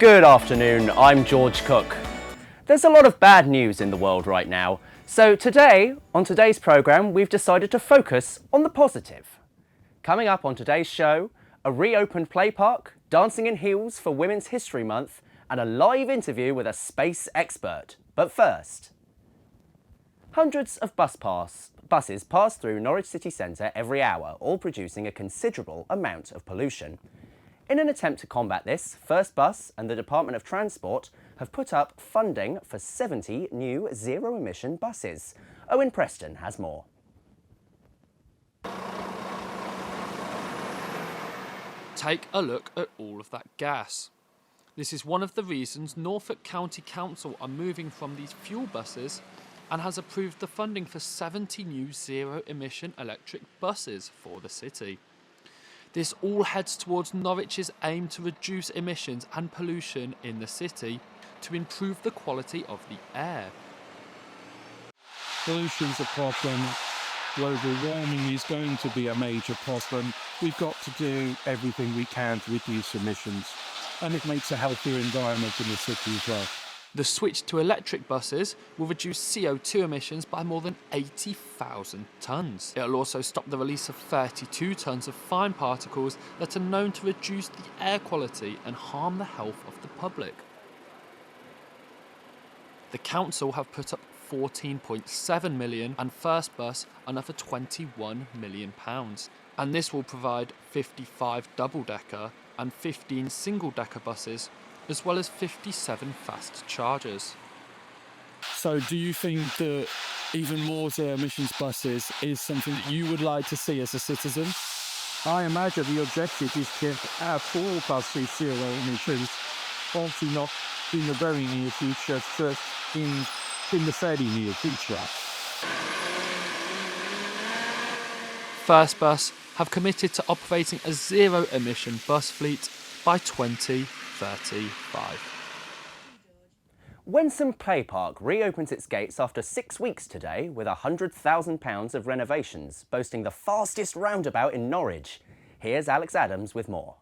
Good afternoon, I'm George Cooke. There's a lot of bad news in the world right now, so today, on today's programme, we've decided to focus on the positive. Coming up on today's show, a reopened play park, dancing in heels for Women's History Month, and a live interview with a space expert. But first, hundreds of buses pass through Norwich city centre every hour, all producing a considerable amount of pollution. In an attempt to combat this, First Bus and the Department of Transport have put up funding for 70 new zero-emission buses. Owen Preston has more. Take a look at all of that gas. This is one of the reasons Norfolk County Council are moving from these fuel buses and has approved the funding for 70 new zero-emission electric buses for the city. This all heads towards Norwich's aim to reduce emissions and pollution in the city to improve the quality of the air. Pollution's a problem. Global warming is going to be a major problem. We've got to do everything we can to reduce emissions, and it makes a healthier environment in the city as well. The switch to electric buses will reduce CO2 emissions by more than 80,000 tonnes. It'll also stop the release of 32 tonnes of fine particles that are known to reduce the air quality and harm the health of the public. The council have put up 14.7 million and First Bus another £21 million. And this will provide 55 double-decker and 15 single-decker buses, as well as 57 fast chargers. So do you think that even more zero emissions buses is something that you would like to see as a citizen? I imagine the objective is to have all buses zero emissions, obviously not in the very near future, just in the fairly near future. First Bus have committed to operating a zero-emission bus fleet by 2035. Wensum Play Park reopens its gates after 6 weeks today with £100,000 of renovations, boasting the fastest roundabout in Norwich. Here's Alex Adams with more.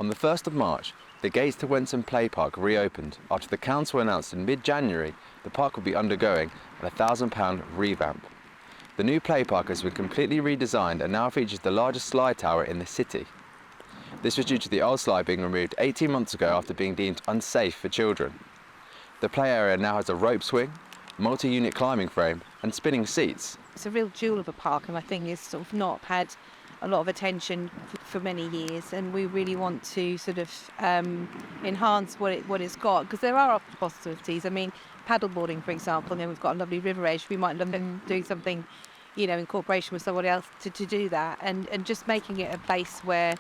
On the 1st of March, the gates to Wensum Play Park reopened after the council announced in mid-January the park would be undergoing a £1,000 revamp. The new play park has been completely redesigned and now features the largest slide tower in the city. This was due to the old slide being removed 18 months ago after being deemed unsafe for children. The play area now has a rope swing, multi-unit climbing frame and spinning seats. It's a real jewel of a park, and I think it's sort of not had a lot of attention for many years, and we really want to sort of enhance what it's got, because there are possibilities. I mean, paddleboarding, for example, and then we've got a lovely river edge. We might look at doing something, you know, in cooperation with somebody else to do that, and just making it a place where,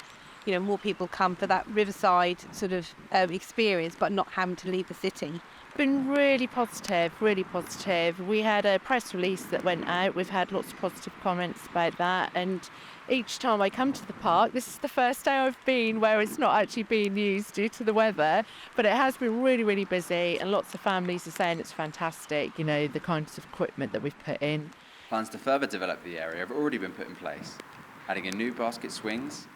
you know, more people come for that riverside sort of experience, but not having to leave the city. Been really positive, really positive. We had a press release that went out. We've had lots of positive comments about that, and each time I come to the park, this is the first day I've been where it's not actually being used due to the weather, but it has been really, really busy, and lots of families are saying it's fantastic, you know, the kinds of equipment that we've put in. Plans to further develop the area have already been put in place, adding in new basket swings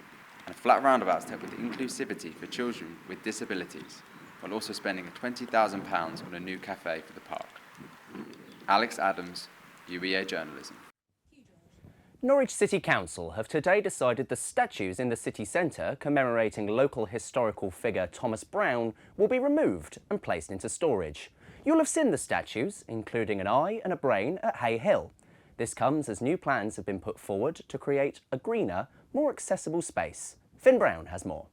and flat roundabouts to help with inclusivity for children with disabilities, while also spending £20,000 on a new cafe for the park. Alex Adams, UEAJournalism. Norwich City Council have today decided the statues in the city centre commemorating local historical figure Thomas Brown will be removed and placed into storage. You'll have seen the statues, including an eye and a brain, at Hay Hill. This comes as new plans have been put forward to create a greener, more accessible space. Finn Brown has more.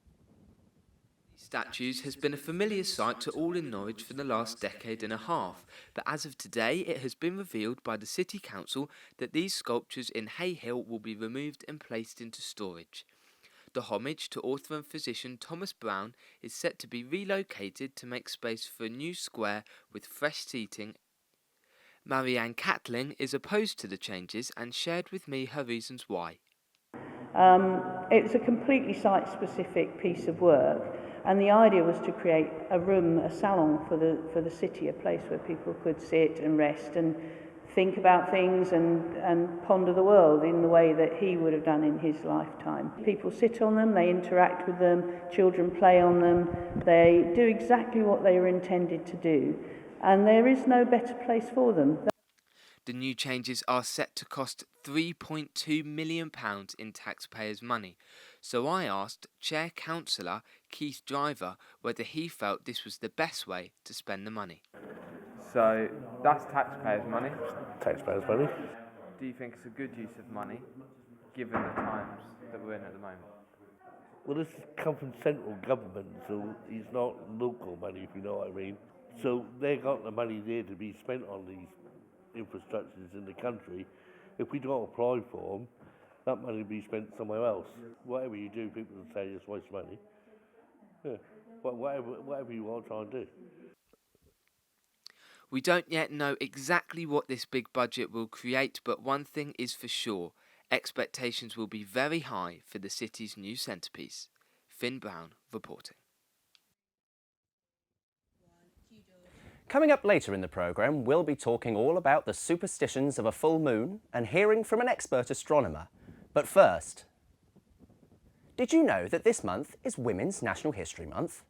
Statues has been a familiar sight to all in Norwich for the last decade and a half, but as of today it has been revealed by the City Council that these sculptures in Hay Hill will be removed and placed into storage. The homage to author and physician Thomas Brown is set to be relocated to make space for a new square with fresh seating. Marianne Catling is opposed to the changes and shared with me her reasons why. It's a completely site-specific piece of work, and the idea was to create a room, a salon for the city, a place where people could sit and rest and think about things and ponder the world in the way that he would have done in his lifetime. People sit on them, they interact with them, children play on them, they do exactly what they were intended to do, and there is no better place for them. The new changes are set to cost £3.2 million in taxpayers' money. So I asked Chair Councillor Keith Driver whether he felt this was the best way to spend the money. So that's taxpayers' money. Taxpayers' money. Do you think it's a good use of money, given the times that we're in at the moment? Well, this comes from central government, so it's not local money, if you know what I mean. So they got the money there to be spent on these infrastructures in the country. If we don't apply for them, that money will be spent somewhere else. Whatever you do, people will say it's waste money. Yeah. Whatever you want to try and do. We don't yet know exactly what this big budget will create, but one thing is for sure, expectations will be very high for the city's new centrepiece. Finn Brown reporting. Coming up later in the programme, we'll be talking all about the superstitions of a full moon and hearing from an expert astronomer. But first, did you know that this month is Women's National History Month?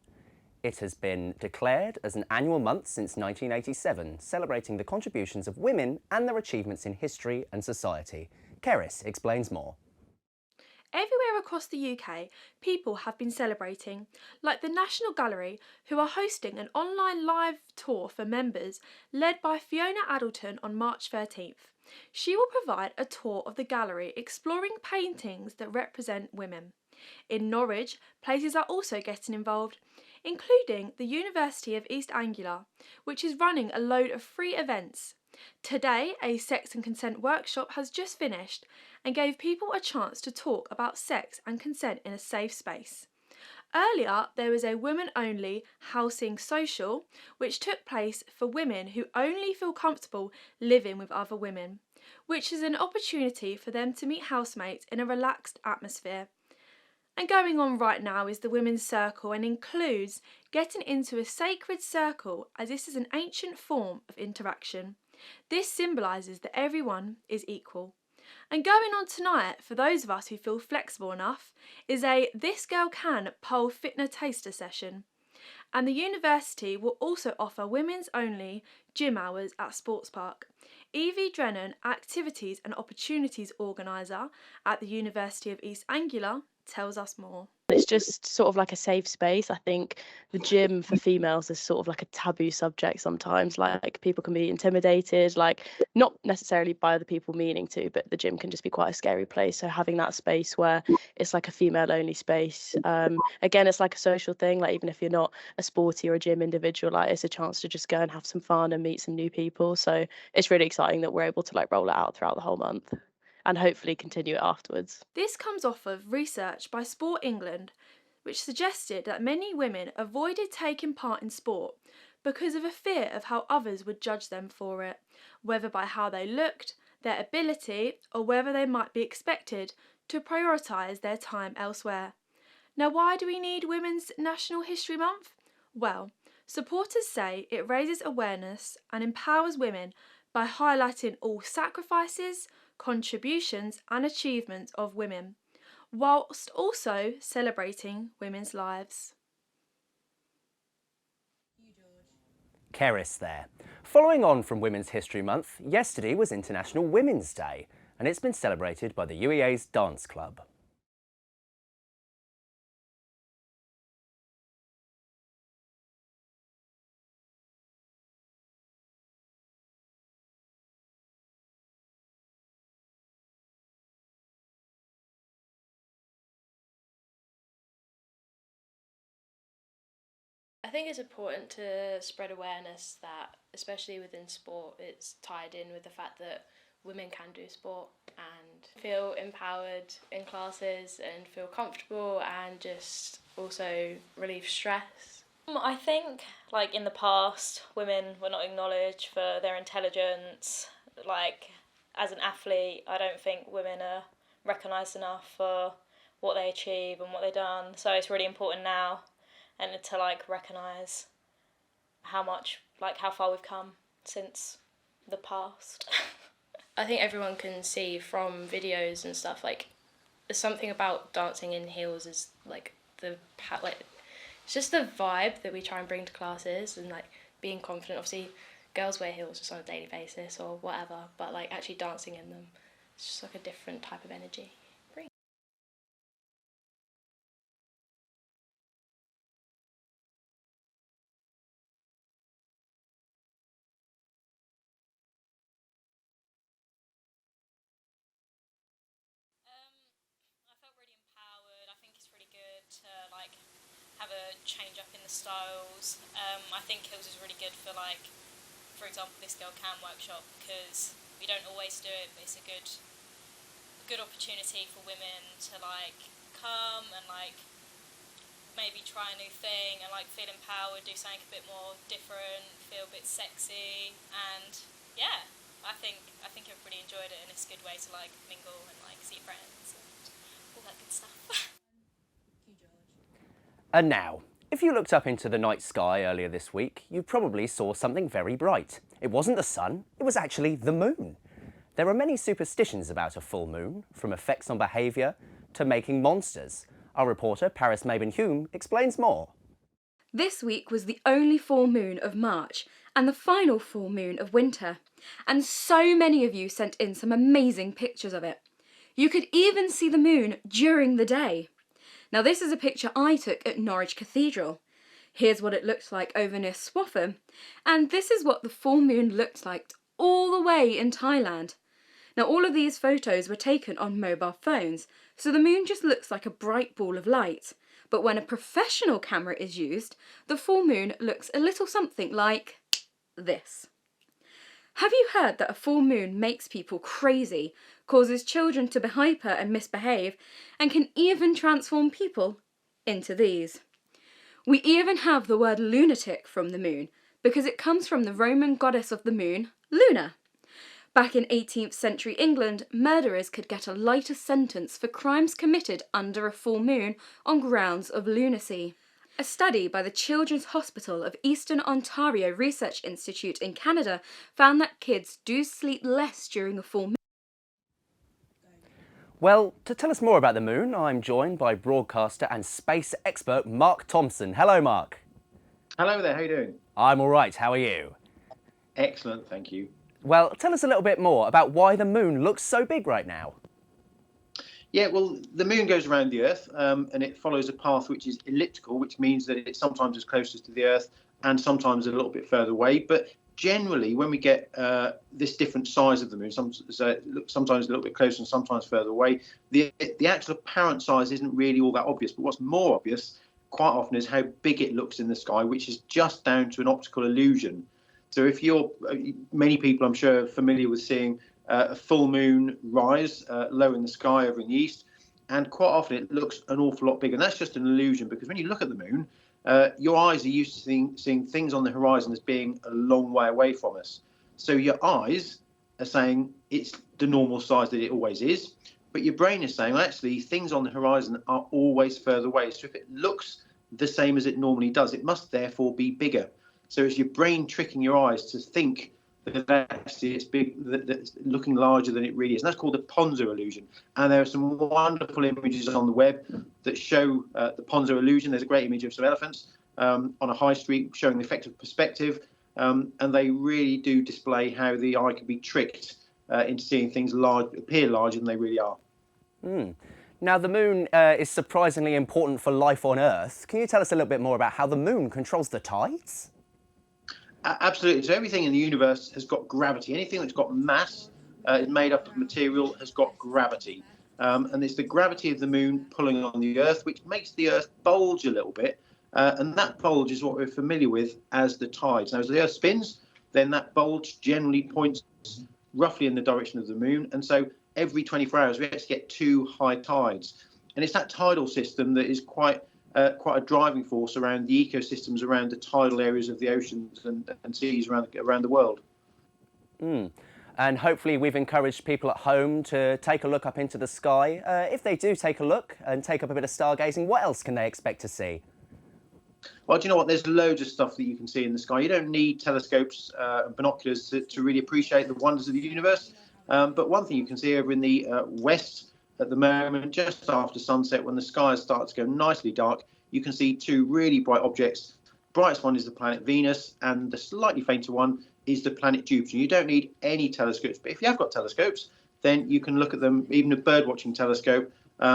It has been declared as an annual month since 1987, celebrating the contributions of women and their achievements in history and society. Keris explains more. Everywhere across the UK, people have been celebrating, like the National Gallery, who are hosting an online live tour for members led by Fiona Addleton on March 13th. She will provide a tour of the gallery exploring paintings that represent women. In Norwich, places are also getting involved, including the University of East Anglia, which is running a load of free events. Today, a sex and consent workshop has just finished and gave people a chance to talk about sex and consent in a safe space. Earlier, there was a women-only housing social, which took place for women who only feel comfortable living with other women, which is an opportunity for them to meet housemates in a relaxed atmosphere. And going on right now is the Women's Circle and includes getting into a sacred circle, as this is an ancient form of interaction. This symbolises that everyone is equal. And going on tonight, for those of us who feel flexible enough, is a This Girl Can pole fitna taster session. And the university will also offer women's only gym hours at Sports Park. Evie Drennan, Activities and Opportunities Organiser at the University of East Anglia, tells us more. It's just sort of like a safe space. I think the gym for females is sort of like a taboo subject sometimes. Like people can be intimidated, like not necessarily by other people meaning to, but the gym can just be quite a scary place. So having that space where it's like a female only space, again, it's like a social thing. Like even if you're not a sporty or a gym individual, like it's a chance to just go and have some fun and meet some new people. So it's really exciting that we're able to like roll it out throughout the whole month and hopefully continue it afterwards. This comes off of research by Sport England, which suggested that many women avoided taking part in sport because of a fear of how others would judge them for it, whether by how they looked, their ability, or whether they might be expected to prioritise their time elsewhere. Now, why do we need Women's National History Month? Well, supporters say it raises awareness and empowers women by highlighting all sacrifices, contributions and achievements of women, whilst also celebrating women's lives. Keris there. Following on from Women's History Month, yesterday was International Women's Day, and it's been celebrated by the UEA's Dance Club. I think it's important to spread awareness that, especially within sport, it's tied in with the fact that women can do sport and feel empowered in classes and feel comfortable and just also relieve stress. I think, like in the past, women were not acknowledged for their intelligence. Like, as an athlete, I don't think women are recognised enough for what they achieve and what they've done. So it's really important now, and to like recognise how much, like how far we've come since the past. I think everyone can see from videos and stuff, like, there's something about dancing in heels is like it's just the vibe that we try and bring to classes, and like being confident. Obviously girls wear heels just on a daily basis or whatever, but like actually dancing in them, it's just like a different type of energy. I felt really empowered. I think it's really good to like have a change up in the styles. I think heels is really good for like, for example, this girl can workshop, because we don't always do it, but it's a good opportunity for women to like come and like maybe try a new thing and like feel empowered, do something a bit more different, feel a bit sexy, and yeah, I think everybody enjoyed it, and it's a good way to like mingle and like see friends and all that good stuff. And now, if you looked up into the night sky earlier this week, you probably saw something very bright. It wasn't the sun, it was actually the moon. There are many superstitions about a full moon, from effects on behaviour to making monsters. Our reporter, Paris Mabon-Hume, explains more. This week was the only full moon of March and the final full moon of winter, and so many of you sent in some amazing pictures of it. You could even see the moon during the day. Now this is a picture I took at Norwich Cathedral. Here's what it looks like over near Swaffham, and this is what the full moon looked like all the way in Thailand. Now all of these photos were taken on mobile phones, so the moon just looks like a bright ball of light. But when a professional camera is used, the full moon looks a little something like this. Have you heard that a full moon makes people crazy, causes children to be hyper and misbehave, and can even transform people into these? We even have the word lunatic from the moon, because it comes from the Roman goddess of the moon, Luna. Back in 18th century England, murderers could get a lighter sentence for crimes committed under a full moon on grounds of lunacy. A study by the Children's Hospital of Eastern Ontario Research Institute in Canada found that kids do sleep less during a full moon. Well, to tell us more about the moon, I'm joined by broadcaster and space expert Mark Thompson. Hello, Mark. Hello there, how are you doing? I'm all right, how are you? Excellent, thank you. Well, tell us a little bit more about why the moon looks so big right now. Yeah, well, the moon goes around the Earth and it follows a path which is elliptical, which means that it's sometimes as closest to the Earth and sometimes a little bit further away. But generally, when we get this different size of the moon, sometimes a little bit closer and sometimes further away, the actual apparent size isn't really all that obvious. But what's more obvious quite often is how big it looks in the sky, which is just down to an optical illusion. So if many people I'm sure are familiar with seeing a full moon rise low in the sky over in the east, and quite often it looks an awful lot bigger. And that's just an illusion, because when you look at the moon, your eyes are used to seeing things on the horizon as being a long way away from us. So your eyes are saying it's the normal size that it always is, but your brain is saying, well, actually, things on the horizon are always further away. So if it looks the same as it normally does, it must therefore be bigger. So it's your brain tricking your eyes to think that actually it's big, that's looking larger than it really is. And that's called the Ponzo illusion. And there are some wonderful images on the web that show the Ponzo illusion. There's a great image of some elephants on a high street showing the effect of perspective. And they really do display how the eye can be tricked into seeing things appear larger than they really are. Now, the moon is surprisingly important for life on Earth. Can you tell us a little bit more about how the moon controls the tides? Absolutely. So everything in the universe has got gravity. Anything that's got mass is made up of material has got gravity. And it's the gravity of the moon pulling on the Earth, which makes the Earth bulge a little bit. And that bulge is what we're familiar with as the tides. Now, as the Earth spins, then that bulge generally points roughly in the direction of the moon. And so every 24 hours, we actually get 2 high tides. And it's that tidal system that is quite a driving force around the ecosystems around the tidal areas of the oceans and seas around the world. And hopefully we've encouraged people at home to take a look up into the sky. If they do take a look and take up a bit of stargazing, what else can they expect to see? Well, do you know what? There's loads of stuff that you can see in the sky. You don't need telescopes and binoculars to really appreciate the wonders of the universe. But one thing you can see over in the west at the moment, just after sunset, when the skies start to go nicely dark, you can see two really bright objects. Brightest one is the planet Venus, and the slightly fainter one is the planet Jupiter. You don't need any telescopes, but if you have got telescopes, then you can look at them. Even a bird watching telescope,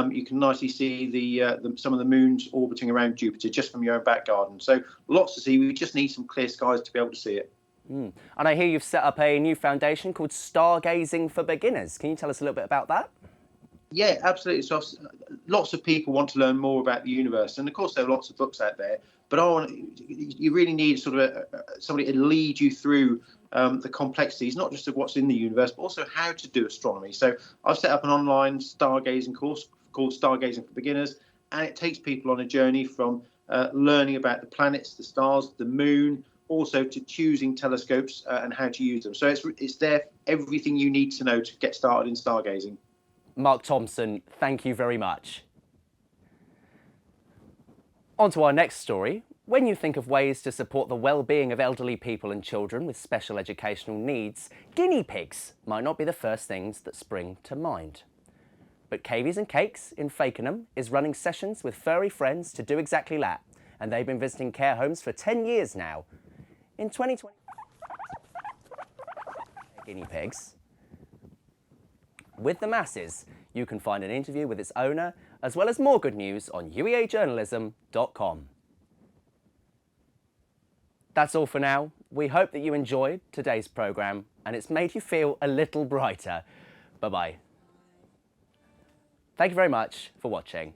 you can nicely see some of the moons orbiting around Jupiter just from your own back garden. So lots to see. We just need some clear skies to be able to see it. And I hear you've set up a new foundation called Stargazing for Beginners. Can you tell us a little bit about that? Yeah, absolutely. So lots of people want to learn more about the universe, and of course there are lots of books out there. But you really need sort of somebody to lead you through the complexities, not just of what's in the universe, but also how to do astronomy. So I've set up an online stargazing course called Stargazing for Beginners, and it takes people on a journey from learning about the planets, the stars, the moon, also to choosing telescopes and how to use them. So it's there everything you need to know to get started in stargazing. Mark Thompson, thank you very much. On to our next story. When you think of ways to support the well-being of elderly people and children with special educational needs, guinea pigs might not be the first things that spring to mind. But Cavies and Cakes in Fakenham is running sessions with furry friends to do exactly that, and they've been visiting care homes for 10 years now. In 2020, guinea pigs. With the masses, you can find an interview with its owner, as well as more good news on UEAJournalism.com. That's all for now. We hope that you enjoyed today's programme and it's made you feel a little brighter. Bye-bye. Thank you very much for watching.